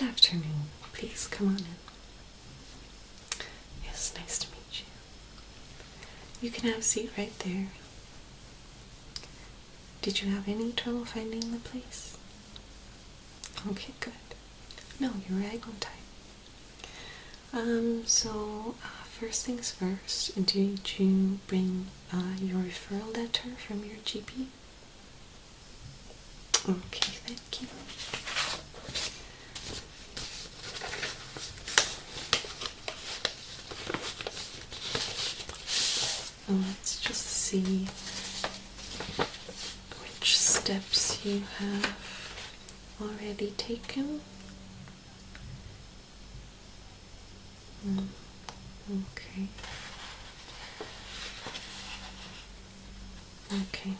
afternoon. Please come on in. It's nice to meet you. You can have a seat right there. Did you have any trouble finding the place? Okay, good. No, you're right on time. First things first, did you bring your referral letter from your GP? Okay, thank you. Let's just see which steps you have already taken. Okay. Okay.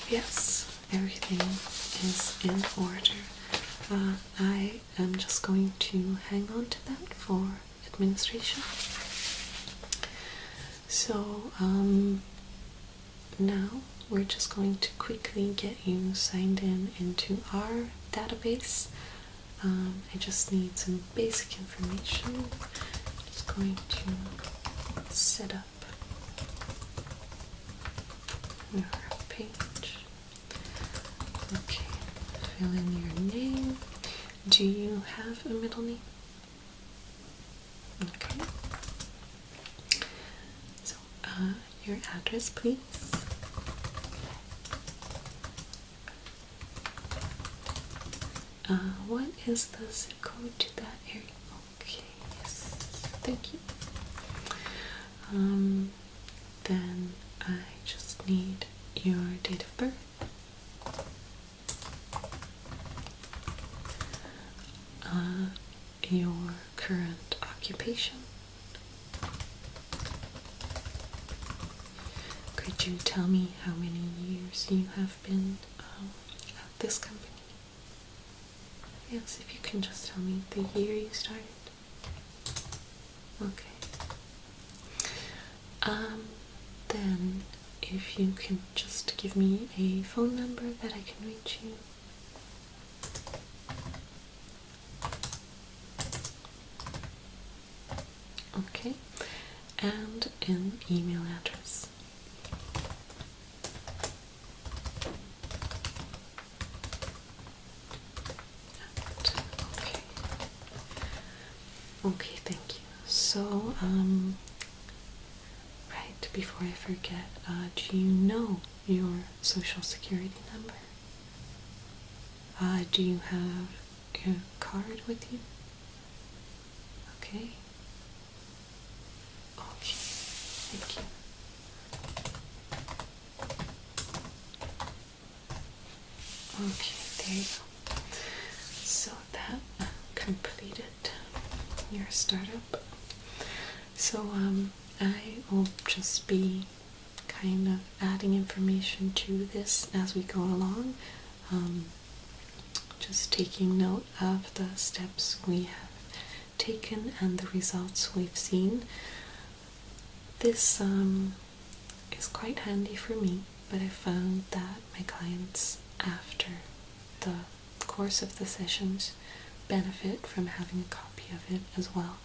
Yes, everything is in order. I am just going to hang on to that for administration. So, now we're just going to quickly get you signed into our database. I just need some basic information. Just going to set up your page. Okay, fill in your name. Do you have a middle name? Okay. So, your address, please. What is the zip code to that area? Okay, yes, thank you. Then I just need your date of birth, your current occupation. Could you tell me how many years you have been at this company? Yes, if you can just tell me the year you started. Okay. Then if you can just give me a phone number that I can reach you. Okay. And an email address. Okay, thank you. So, right, before I forget, do you know your social security number? Do you have a card with you? Okay. Okay, thank you. Okay, there you go. So that completed your startup. So I will just be kind of adding information to this as we go along, just taking note of the steps we have taken and the results we've seen. This is quite handy for me, but I found that my clients after the course of the sessions benefit from having a copy of it as well.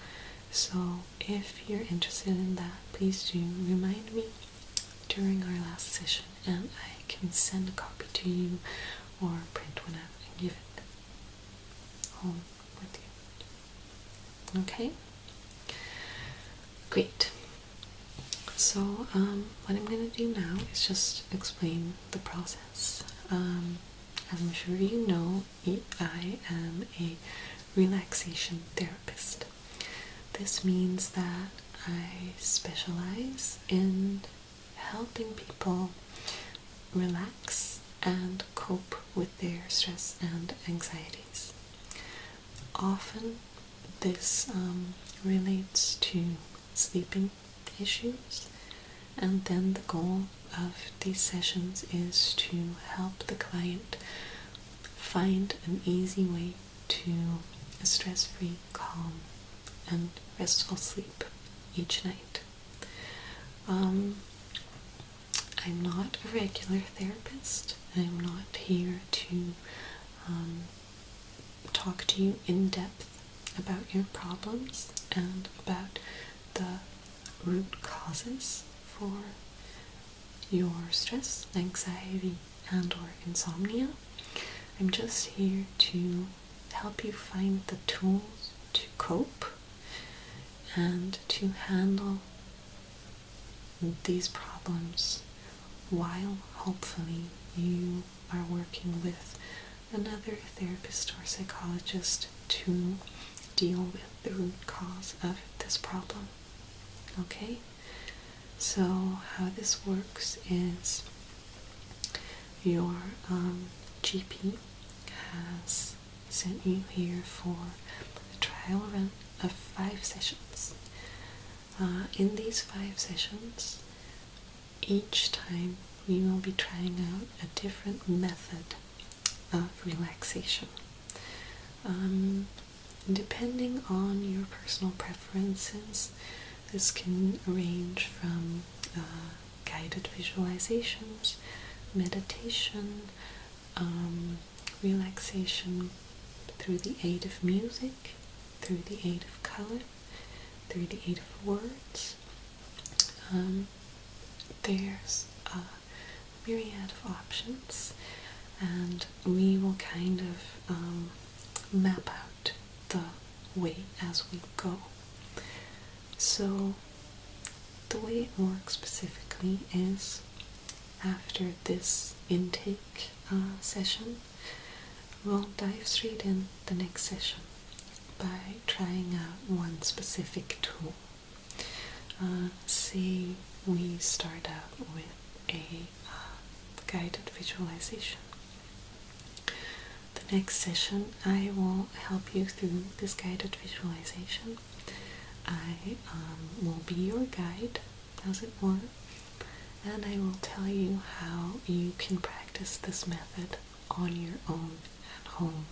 So if you're interested in that, please do remind me during our last session and I can send a copy to you or print one out and give it home with you. Okay? Great. So what I'm going to do now is just explain the process. As I'm sure you know, I am a relaxation therapist. This means that I specialize in helping people relax and cope with their stress and anxieties. Often this relates to sleeping issues, and then the goal of these sessions is to help the client find an easy way to a stress-free, calm, and restful sleep each night. I'm not a regular therapist. I'm not here to talk to you in depth about your problems and about the root causes for your stress, anxiety, and or insomnia. I'm just here to help you find the tools to cope and to handle these problems while hopefully you are working with another therapist or psychologist to deal with the root cause of this problem. Okay? So how this works is your GP has sent you here for a trial run of 5 sessions. In these 5 sessions, each time we will be trying out a different method of relaxation. Depending on your personal preferences, this can range from guided visualizations, meditation, relaxation through the aid of music, through the aid of color, through the aid of words. There's a myriad of options, and we will kind of map out the way as we go. So the way it works specifically is after this intake session, we'll dive straight in the next session by trying out one specific tool. Say we start out with a guided visualization. The next session I will help you through this guided visualization. I will be your guide, as it were, and I will tell you how you can practice this method on your own at home.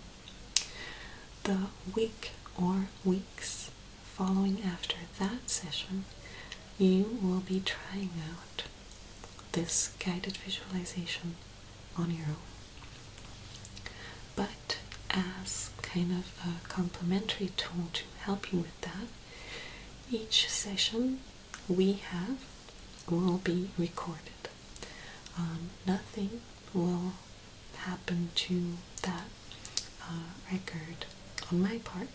The week or weeks following after that session, you will be trying out this guided visualization on your own. But as kind of a complementary tool to help you with that, each session we have will be recorded. Nothing will happen to that record on my part.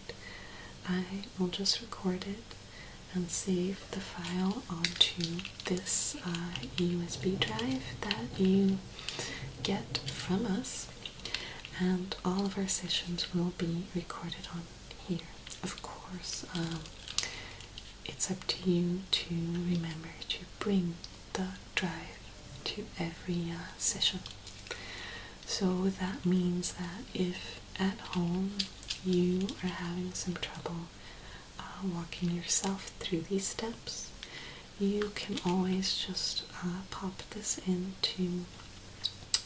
I will just record it and save the file onto this USB drive that you get from us, and all of our sessions will be recorded on here. Of course, it's up to you to remember to bring the drive to every session. So that means that if at home you are having some trouble walking yourself through these steps, you can always just pop this into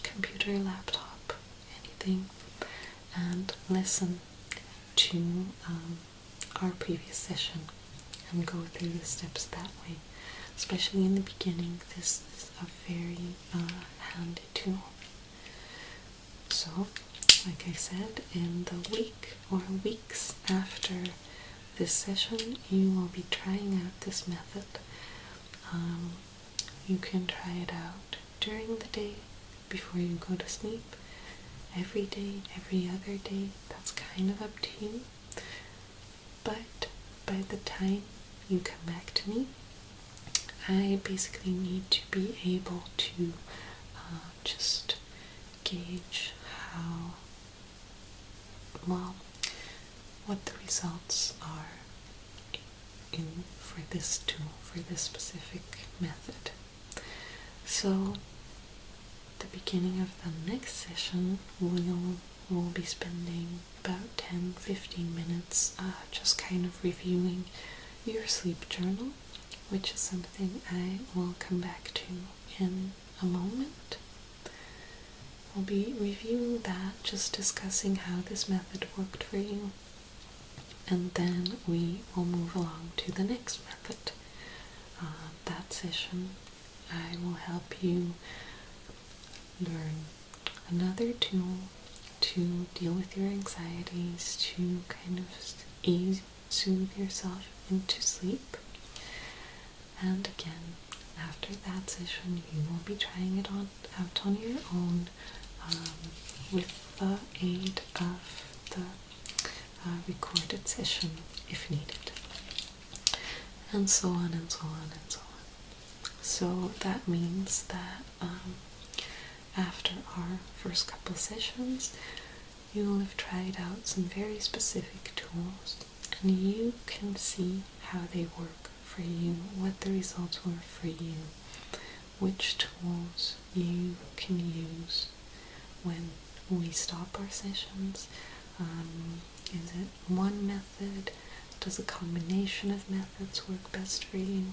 computer, laptop, anything, and listen to our previous session and go through the steps that way. Especially in the beginning, this is a very handy tool. So, like I said, in the week or weeks after this session, you will be trying out this method. You can try it out during the day, before you go to sleep, every day, every other day. That's kind of up to you. But by the time you come back to me, I basically need to be able to just gauge how, well, what the results are for this tool, for this specific method. So the beginning of the next session, we'll be spending about 10-15 minutes just kind of reviewing your sleep journal, which is something I will come back to in a moment. We'll be reviewing that, just discussing how this method worked for you, and then we will move along to the next method. That session, I will help you learn another tool to deal with your anxieties, to kind of soothe yourself into sleep. And again, after that session, you will be trying it out on your own with the aid of the recorded session if needed, and so on and so on and so on. So that means that after our first couple sessions, you will have tried out some very specific tools, and you can see how they work for you, what the results were for you, which tools you can use when we stop our sessions. Is it one method? Does a combination of methods work best for you?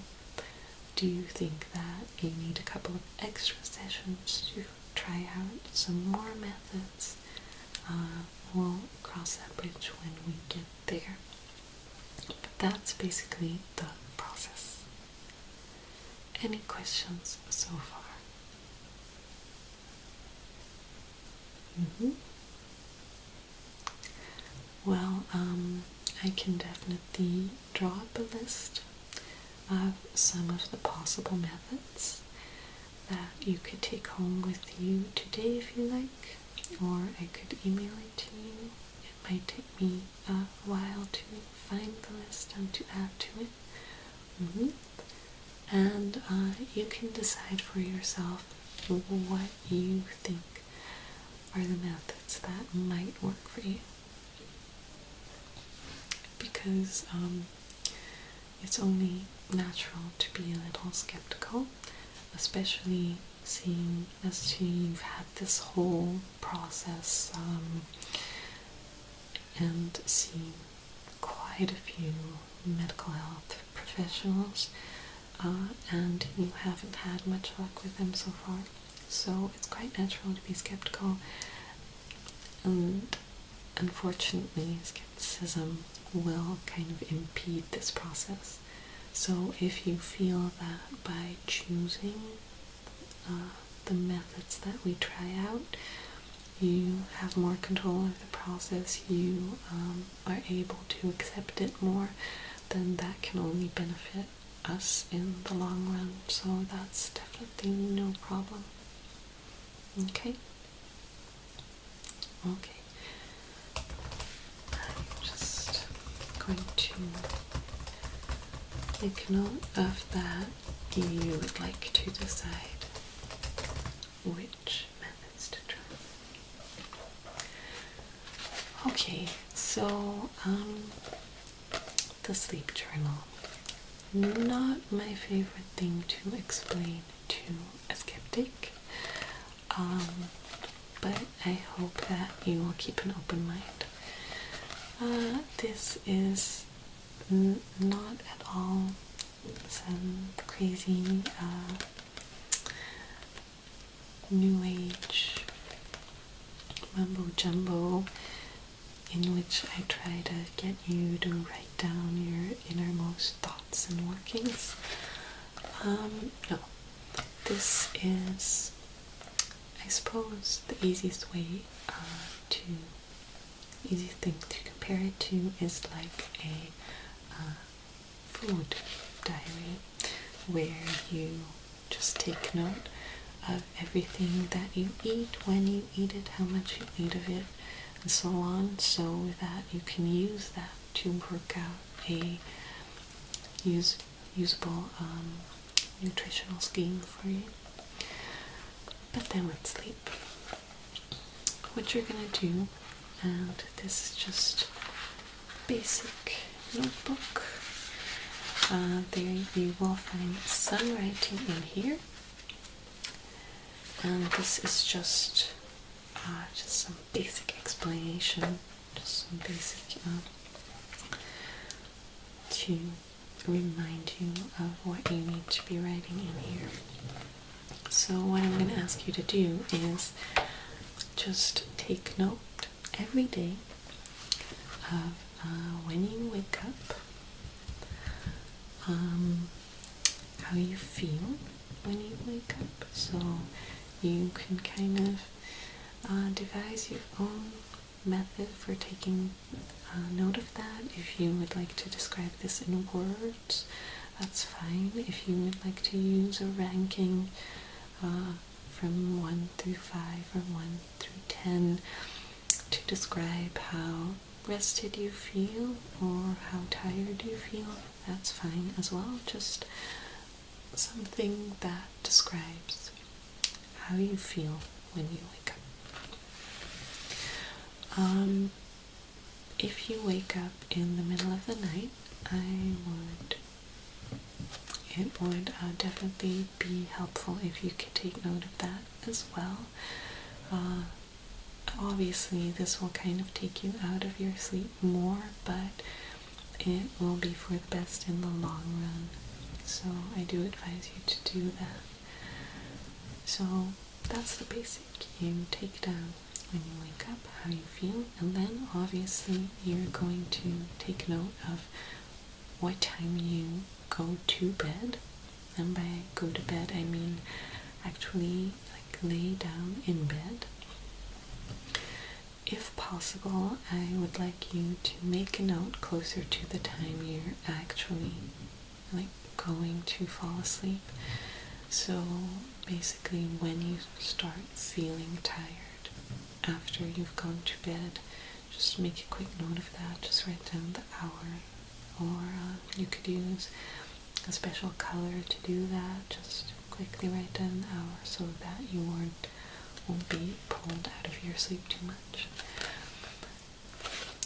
Do you think that you need a couple of extra sessions to try out some more methods? We'll cross that bridge when we get there. But that's basically the process. Any questions so far? Well, I can definitely draw up a list of some of the possible methods that you could take home with you today if you like, or I could email it to you. It might take me a while to find the list and to add to it. And you can decide for yourself what you think are the methods that might work for you. Because it's only natural to be a little skeptical, especially seeing as to you've had this whole process and seen quite a few medical health professionals, and you haven't had much luck with them so far. So it's quite natural to be skeptical, and unfortunately skepticism will kind of impede this process. So if you feel that by choosing the methods that we try out, you have more control of the process, you are able to accept it more, then that can only benefit us in the long run. So that's definitely no problem. Okay? Okay. I'm just going to make note of that. You would like to decide which methods to try. Okay, so the sleep journal. Not my favorite thing to explain to a skeptic, but I hope that you will keep an open mind. This is not at all some crazy new age mumbo jumbo in which I try to get you to write down your innermost thoughts and workings. No, this is, I suppose, the easiest thing to compare it to is like a food diary, where you just take note of everything that you eat, when you eat it, how much you eat of it, and so on, so that you can use that to work out a usable nutritional scheme for you. But then with sleep, what you're gonna do, and this is just basic notebook, there you will find some writing in here, and this is just some basic explanation, just some basic to remind you of what you need to be writing in here. So what I'm going to ask you to do is just take note every day of when you wake up, how you feel when you wake up, so you can kind of devise your own method for taking note of that. If you would like to describe this in words, that's fine. If you would like to use a ranking from 1 through 5 or 1 through 10 to describe how rested you feel or how tired you feel, that's fine as well. Just something that describes how you feel when you wake up. If you wake up in the middle of the night, it would definitely be helpful if you could take note of that as well. Obviously this will kind of take you out of your sleep more, but it will be for the best in the long run. So I do advise you to do that. So that's the basic. You take down when you wake up how you feel, and then obviously you're going to take note of what time you go to bed. And by go to bed I mean actually like lay down in bed. If possible, I would like you to make a note closer to the time you're actually like going to fall asleep. So basically when you start feeling tired after you've gone to bed, just make a quick note of that. Just write down the hour, or you could use a special color to do that. Just quickly write down the hour so that you won't be pulled out of your sleep too much.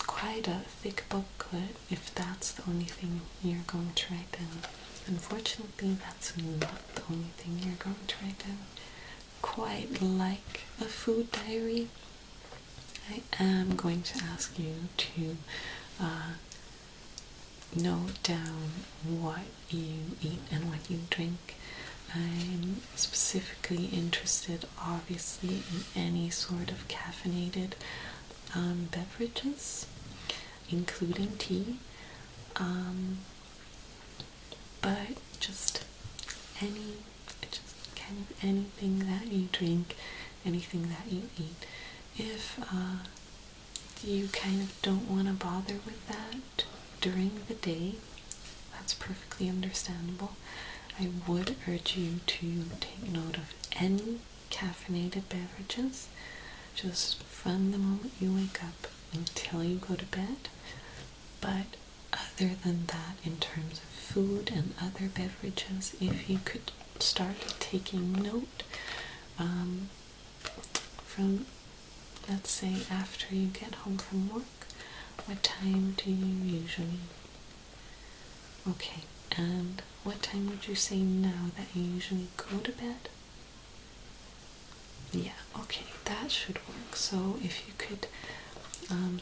Quite a thick booklet if that's the only thing you're going to write down. Unfortunately, that's not the only thing you're going to write down. Quite like a food diary, I am going to ask you to note down what you eat and what you drink. I'm specifically interested, obviously, in any sort of caffeinated beverages, including tea, but just kind of anything that you drink, anything that you eat. If you kind of don't want to bother with that during the day, that's perfectly understandable. I would urge you to take note of any caffeinated beverages just from the moment you wake up until you go to bed. But other than that, in terms of food and other beverages, if you could start taking note from, let's say, after you get home from work, what time do you usually? Okay, and what time would you say now that you usually go to bed? Yeah, okay, that should work. So if you could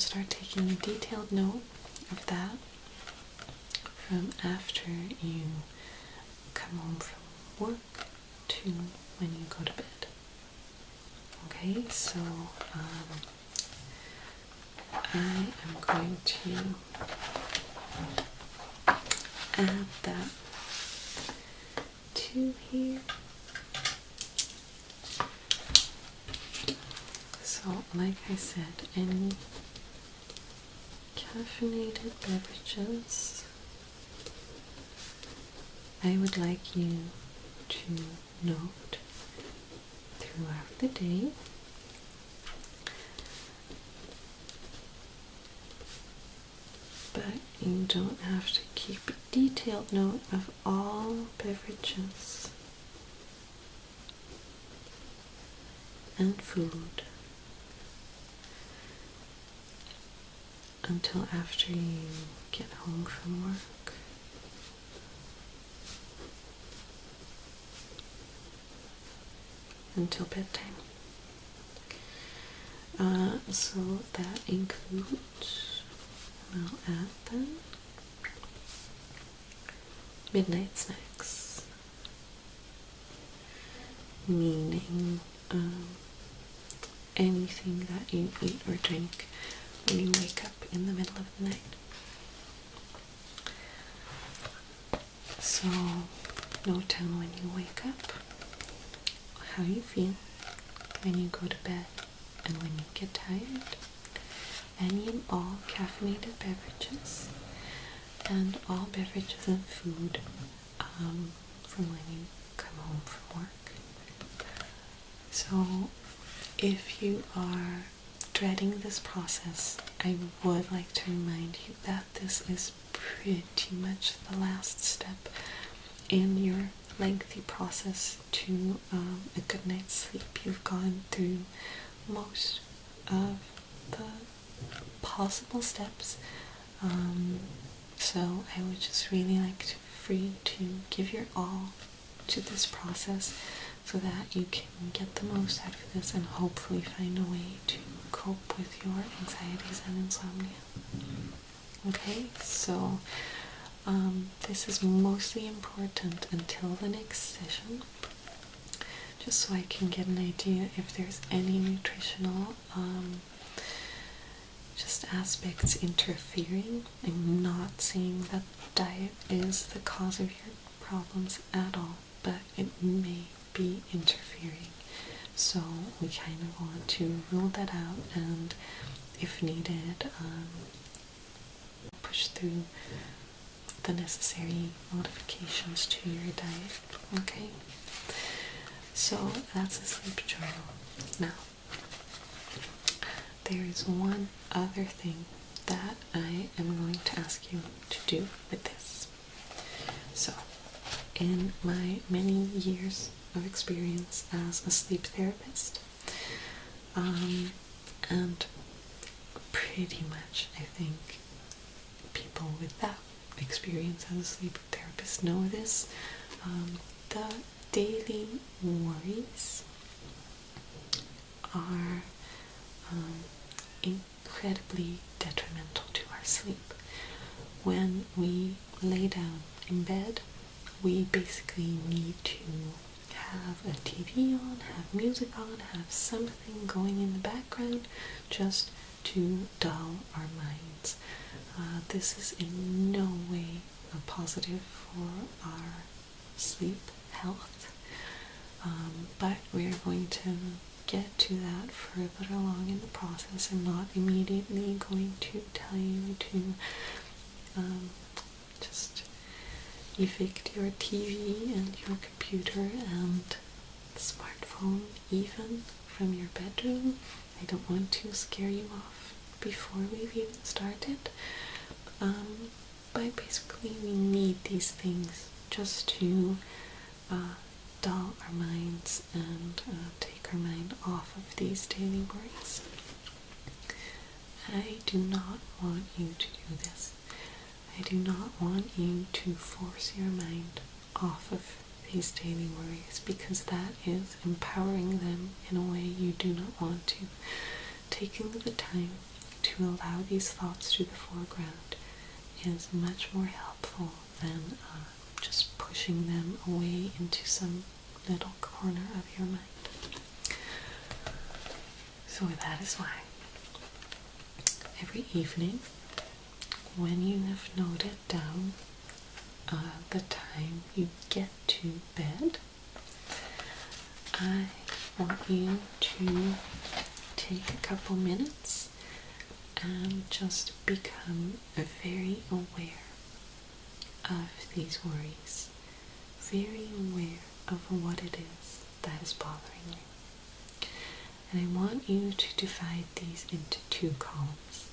start taking a detailed note of that from after you come home from work to when you go to bed. Okay, so I am going to add that to here. So, like I said, any caffeinated beverages, I would like you to note throughout the day. But you don't have to keep a detailed note of all beverages and food until after you get home from work. Until bedtime. So that includes, I'll add them, midnight snacks, meaning anything that you eat or drink when you wake up in the middle of the night. So note down when you wake up, how you feel when you go to bed, and when you get tired, any and all caffeinated beverages and all beverages and food from when you come home from work. So if you are dreading this process, I would like to remind you that this is pretty much the last step in your lengthy process to a good night's sleep. You've gone through most of the possible steps, so I would just really like for you to give your all to this process so that you can get the most out of this and hopefully find a way to cope with your anxieties and insomnia. Okay, so this is mostly important until the next session, just so I can get an idea if there's any nutritional just aspects interfering. I'm not saying that diet is the cause of your problems at all, but it may be interfering. So we kind of want to rule that out, and if needed, push through the necessary modifications to your diet. Okay, so that's a sleep journal. Now, there is one other thing that I am going to ask you to do with this. So, in my many years of experience as a sleep therapist, and pretty much I think people without experience as a sleep therapist know this, the daily worries are incredibly detrimental to our sleep. When we lay down in bed, we basically need to have a TV on, have music on, have something going in the background just to dull our minds. This is in no way a positive for our sleep health, but we're going to get to that further along in the process. I'm not immediately going to tell you to just evict your TV and your computer and smartphone even from your bedroom. I don't want to scare you off before we've even started, but basically we need these things just to dull our minds and take our mind off of these daily worries. I do not want you to do this. I do not want you to force your mind off of these daily worries, because that is empowering them in a way you do not want to. Taking the time to allow these thoughts to the foreground is much more helpful than just pushing them away into some little corner of your mind. So that is why every evening, when you have noted down the time you get to bed, I want you to take a couple minutes and just become very aware of these worries, very aware of what it is that is bothering you. And I want you to divide these into two columns.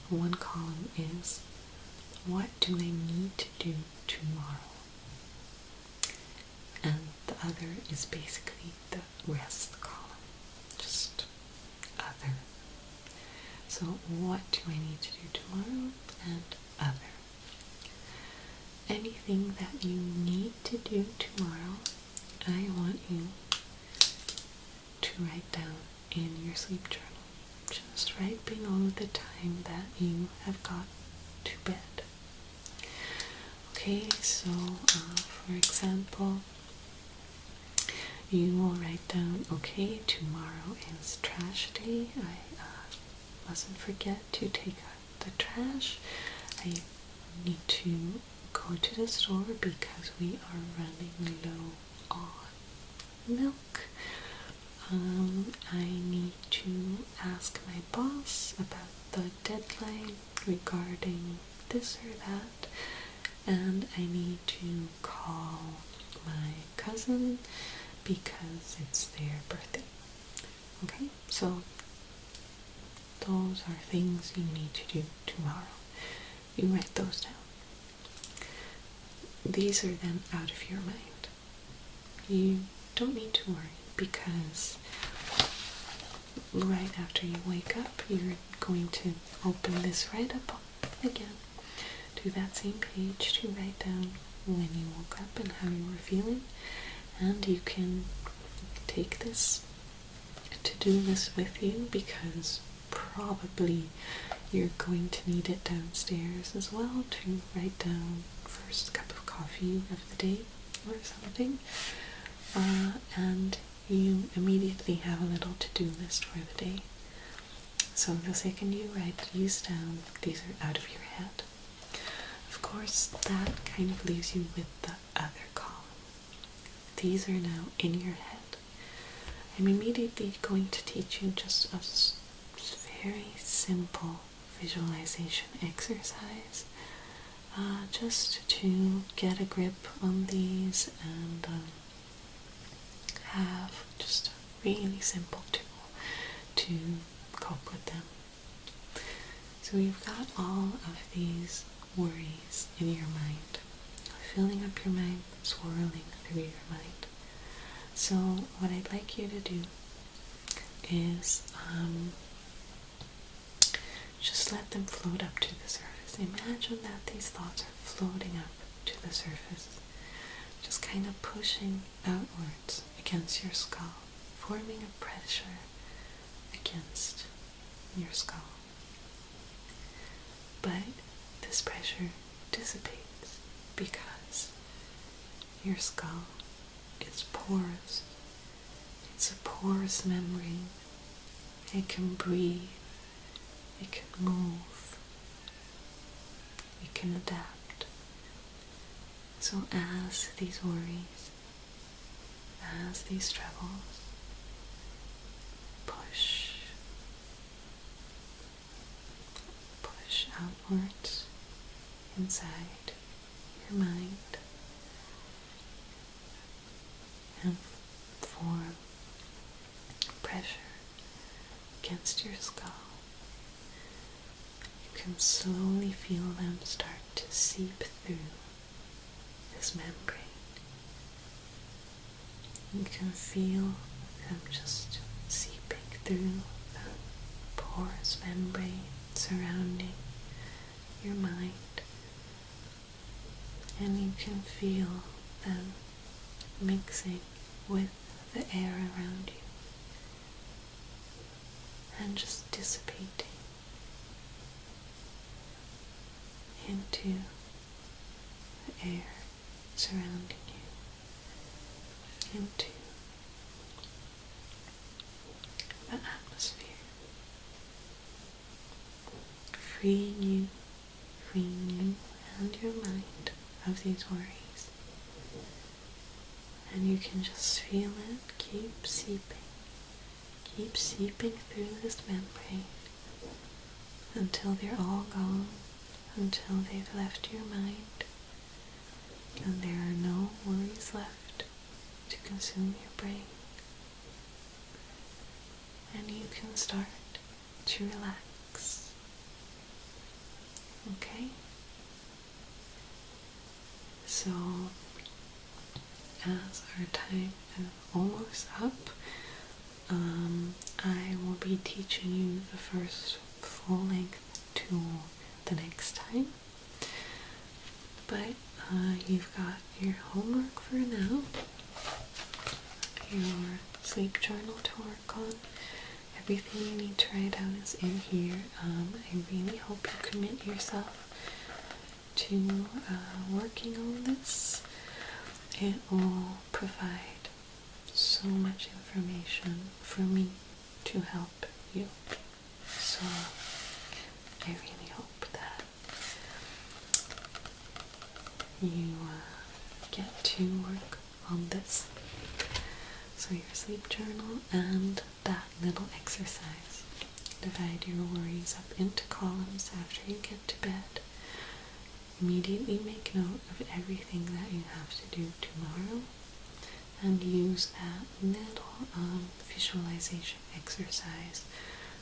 One column is, what do I need to do tomorrow? And the other is basically the rest column, just other. So what do I need to do tomorrow and other? Anything that you need to do tomorrow, I want you to write down in your sleep journal, just right below the time that you have got to bed. Okay, so for example, you will write down, okay, tomorrow is trash day. I mustn't forget to take out the trash. I need to go to the store because we are running low on milk. I need to ask my boss about the deadline regarding this or that, and I need to call my cousin because it's their birthday. Okay, so those are things you need to do tomorrow. You write those down. These are then out of your mind. You don't need to worry because right after you wake up, you're going to open this right up again to that same page to write down when you woke up and how you were feeling, and you can take this to-do list with you because probably you're going to need it downstairs as well to write down first cup of coffee of the day or something, and you immediately have a little to-do list for the day. So the second you write these down, these are out of your head. Of course, that kind of leaves you with the other column. These are now in your head. I'm immediately going to teach you just a very simple visualization exercise, just to get a grip on these and have just a really simple tool to cope with them. So you've got all of these worries in your mind, filling up your mind, swirling through your mind. So what I'd like you to do is just let them float up to the surface. Imagine that these thoughts are floating up to the surface, just kind of pushing outwards against your skull, forming a pressure against your skull. But this pressure dissipates because your skull is porous. It's a porous membrane. It can breathe. It can move. It can adapt. So as these worries, as these troubles push outwards inside your mind and form pressure against your skull, you can slowly feel them start to seep through this membrane. You can feel them just seeping through the porous membrane surrounding your mind, and you can feel them mixing with the air around you and just dissipating into the air surrounding you, into the atmosphere, freeing you and your mind of these worries. And you can just feel it keep seeping through this membrane until they're all gone, until they've left your mind and there are no worries left to consume your brain. And you can start to relax. Okay? So, as our time is almost up, I will be teaching you the first full-length tool the next time. But you've got your homework for now, your sleep journal to work on. Everything you need to write out is in here. I really hope you commit yourself to working on this. It will provide so much information for me to help you. So I really hope that you get to work on this. so your sleep journal and that little exercise. Divide your worries up into columns after you get to bed. Immediately make note of everything that you have to do tomorrow, and use that little visualization exercise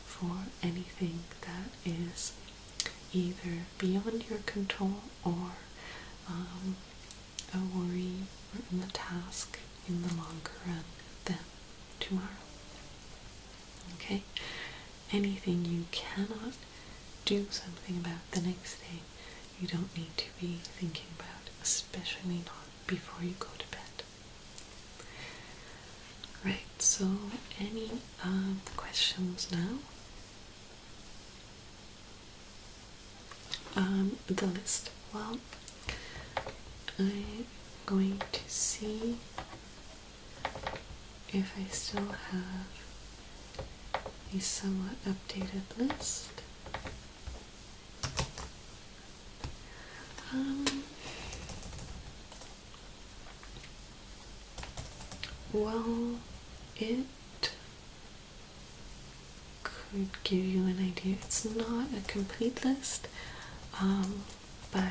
for anything that is either beyond your control or a worry or a task in the longer run than tomorrow. Okay? Anything you cannot do something about the next day, you don't need to be thinking about, especially not before you go to bed. Right, so any questions now? The list. Well, I'm going to see if I still have a somewhat updated list. Well, it could give you an idea. It's not a complete list, but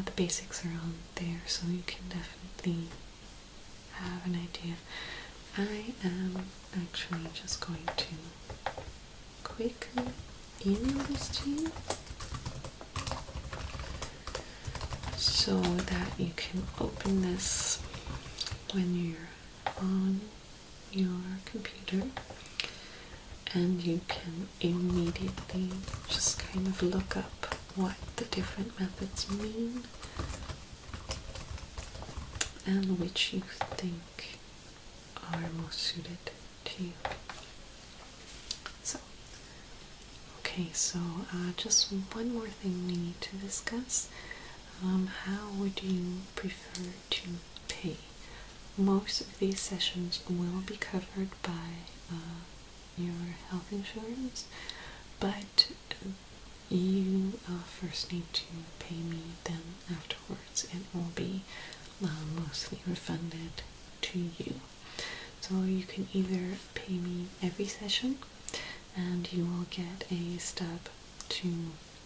the basics are on there, so you can definitely have an idea. I am actually just going to quickly email this to you so that you can open this when you're on your computer, and you can immediately just kind of look up what the different methods mean and which you think are most suited to you. So, okay, so just one more thing we need to discuss. How would you prefer to pay? Most of these sessions will be covered by your health insurance, but you first need to pay me, then afterwards it will be mostly refunded to you. So you can either pay me every session and you will get a stub to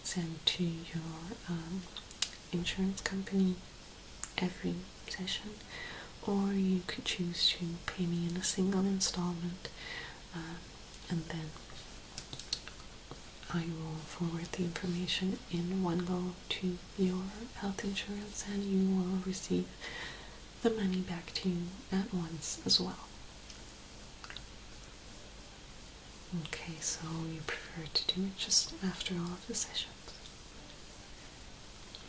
send to your insurance company every session, or you could choose to pay me in a single installment, and then I will forward the information in one go to your health insurance, and you will receive the money back to you at once as well. Okay, so you prefer to do it just after all of the sessions.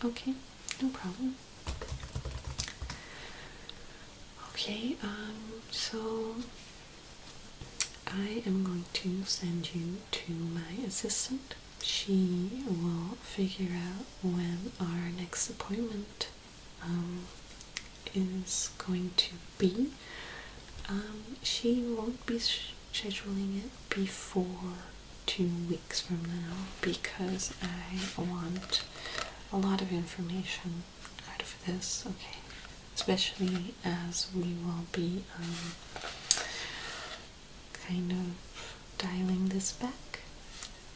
Okay, no problem. Okay, so I am going to send you to my assistant. She will figure out when our next appointment is going to be. She won't be scheduling it before 2 weeks from now because I want a lot of information out of this, okay? Especially as we will be kind of dialing this back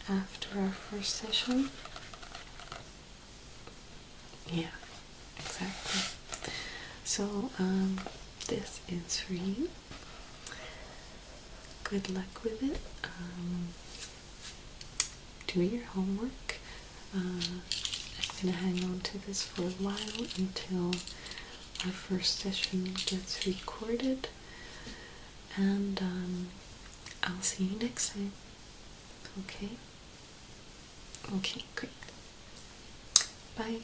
after our first session. Yeah, exactly. So this is for you. Good luck with it. Do your homework. I'm gonna hang on to this for a while until our first session gets recorded, and I'll see you next time. Okay? Okay, great. Bye.